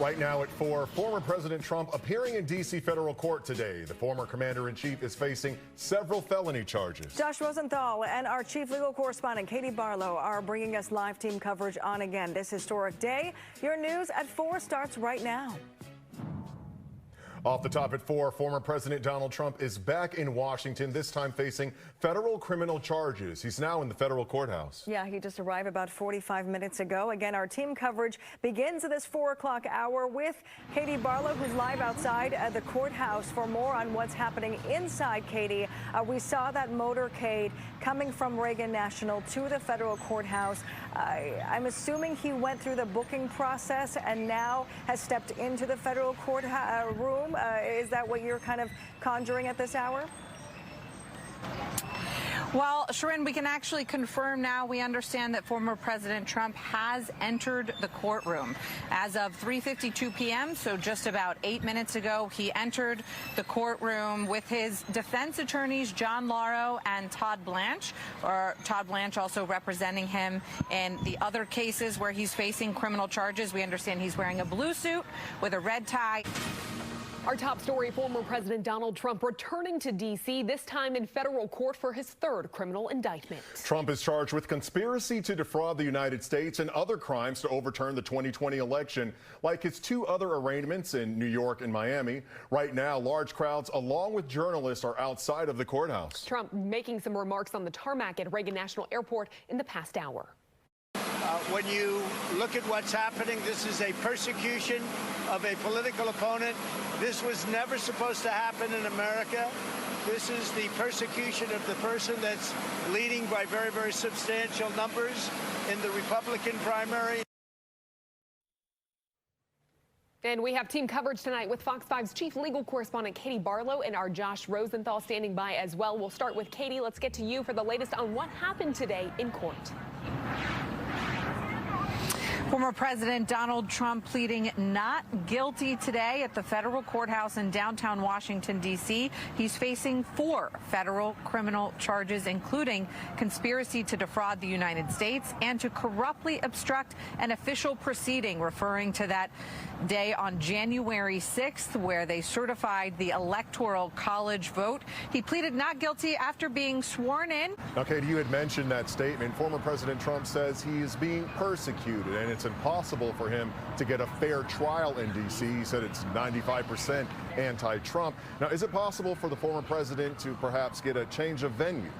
Right now at 4, former President Trump appearing in D.C. federal court today. The former commander-in-chief is facing several felony charges. Josh Rosenthal and our chief legal correspondent, Katie Barlow, are bringing us live team coverage on again this historic day. Your news at 4 starts right now. Off the top at 4, former President Donald Trump is back in Washington, this time facing federal criminal charges. He's now in the federal courthouse. Yeah, he just arrived about 45 minutes ago. Again, our team coverage begins at this 4 o'clock hour with Katie Barlow, who's live outside the courthouse for more on what's happening inside. Katie, we saw that motorcade coming from Reagan National to the federal courthouse. I'm assuming he went through the booking process and now has stepped into the federal court room. Is that what you're kind of conjuring at this hour? Well, Sharon, we can actually confirm now. We understand that former President Trump has entered the courtroom. As of 3:52 p.m., so just about 8 minutes ago, he entered the courtroom with his defense attorneys, John Lauro and Todd Blanche, or Todd Blanche also representing him in the other cases where he's facing criminal charges. We understand he's wearing a blue suit with a red tie. Our top story, former President Donald Trump returning to D.C., this time in federal court for his 3rd criminal indictment. Trump is charged with conspiracy to defraud the United States and other crimes to overturn the 2020 election, like his 2 other arraignments in New York and Miami. Right now, large crowds, along with journalists, are outside of the courthouse. Trump making some remarks on the tarmac at Reagan National Airport in the past hour. When you look at what's happening, this is a persecution of a political opponent. This was never supposed to happen in America. This is the persecution of the person that's leading by very, very substantial numbers in the Republican primary. And we have team coverage tonight with Fox 5's chief legal correspondent Katie Barlow and our Josh Rosenthal standing by as well. We'll start with Katie. Let's get to you for the latest on what happened today in court. Former President Donald Trump pleading not guilty today at the federal courthouse in downtown Washington, D.C. He's facing 4 federal criminal charges, including conspiracy to defraud the United States and to corruptly obstruct an official proceeding, referring to that day on January 6th where they certified the Electoral College vote. He pleaded not guilty after being sworn in. Now, Katie, you had mentioned that statement. Former President Trump says he is being persecuted and it's impossible for him to get a fair trial in D.C. He said it's 95% anti-Trump. Now, is it possible for the former president to perhaps get a change of venue?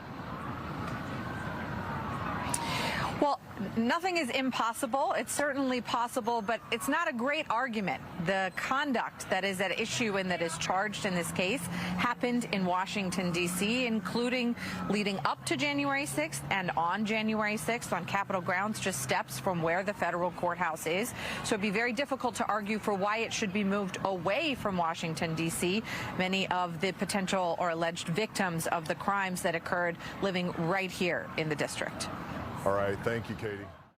Well, nothing is impossible. It's certainly possible, but it's not a great argument. The conduct that is at issue and that is charged in this case happened in Washington, D.C., including leading up to January 6th and on January 6th on Capitol grounds, just steps from where the federal courthouse is. So it'd be very difficult to argue for why it should be moved away from Washington, D.C. Many of the potential or alleged victims of the crimes that occurred living right here in the district. All right. Thank you, Katie.